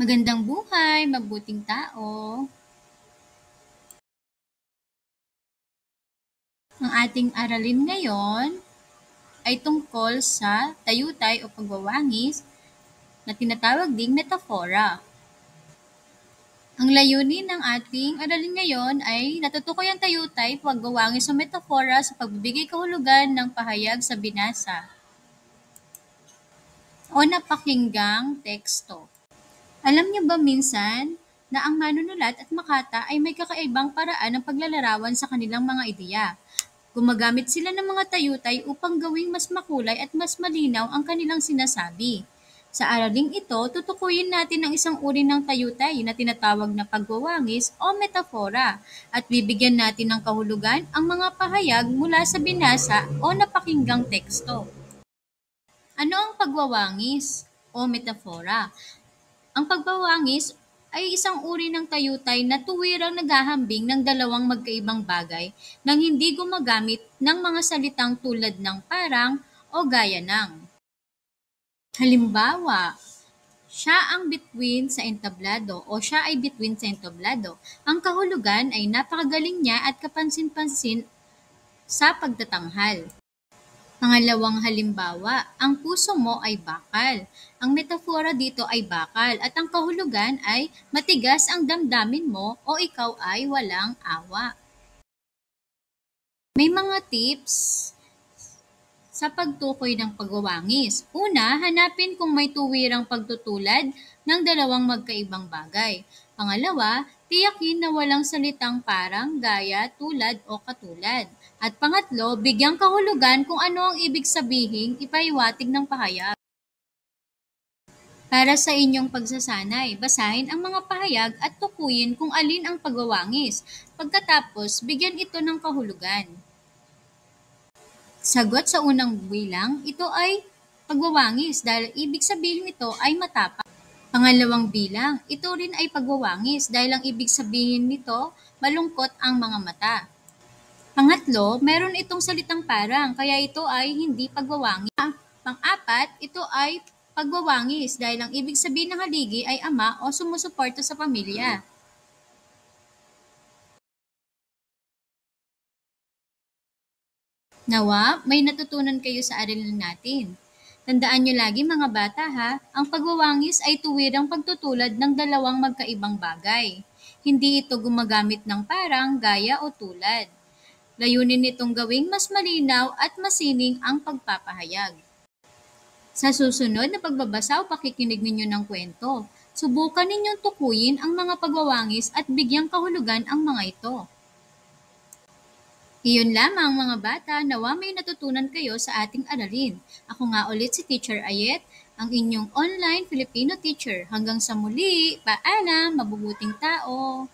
Magandang buhay, mabuting tao. Ang ating aralin ngayon ay tungkol sa tayutay o pagwawangis na tinatawag ding metafora. Ang layunin ng ating aralin ngayon ay natutukoy ang tayutay, pagwawangis o metafora sa pagbibigay kahulugan ng pahayag sa binasa o napakinggang teksto. Alam niyo ba minsan na ang manunulat at makata ay may kakaibang paraan ng paglalarawan sa kanilang mga ideya? Gumagamit sila ng mga tayutay upang gawing mas makulay at mas malinaw ang kanilang sinasabi. Sa araling ito, tutukuyin natin ang isang uri ng tayutay na tinatawag na pagwawangis o metafora at bibigyan natin ng kahulugan ang mga pahayag mula sa binasa o napakinggang teksto. Ano ang pagwawangis o metafora? Ang pagwawangis ay isang uri ng tayutay na tuwirang naghahambing ng dalawang magkaibang bagay nang hindi gumagamit ng mga salitang tulad ng parang o gaya ng. Halimbawa, siya ang bituin sa entablado o siya ay bituin sa entablado. Ang kahulugan ay napakagaling niya at kapansin-pansin sa pagtatanghal. Pangalawang halimbawa, ang puso mo ay bakal. Ang metafora dito ay bakal at ang kahulugan ay matigas ang damdamin mo o ikaw ay walang awa. May mga tips sa pagtukoy ng pagwawangis. Una, hanapin kung may tuwirang pagtutulad ng dalawang magkaibang bagay. Pangalawa, tiyakin na walang salitang parang, gaya, tulad o katulad. At pangatlo, bigyang kahulugan kung ano ang ibig sabihin ipaiwatig ng pahayag. Para sa inyong pagsasanay, basahin ang mga pahayag at tukuyin kung alin ang pagwawangis. Pagkatapos, bigyan ito ng kahulugan. Sagot sa unang bilang, ito ay pagwawangis dahil ibig sabihin nito ay matapang. Pangalawang bilang, ito rin ay pagwawangis dahil ang ibig sabihin nito malungkot ang mga mata. Pangatlo, meron itong salitang parang kaya ito ay hindi pagwawangis. Pang-apat, ito ay pagwawangis dahil ang ibig sabihin ng haligi ay ama o sumusuporta sa pamilya. Nawa, may natutunan kayo sa aralin natin. Tandaan niyo lagi mga bata ha, ang pagwawangis ay tuwirang pagtutulad ng dalawang magkaibang bagay. Hindi ito gumagamit ng parang, gaya o tulad. Layunin nitong gawing mas malinaw at masining ang pagpapahayag. Sa susunod na pagbabasa o pakikinig ninyo ng kwento, subukan ninyong tukuyin ang mga pagwawangis at bigyang kahulugan ang mga ito. Iyon lamang mga bata, nawa may natutunan kayo sa ating aralin. Ako nga ulit si Teacher Ayet, ang inyong online Filipino teacher. Hanggang sa muli, paalam, mabubuting tao!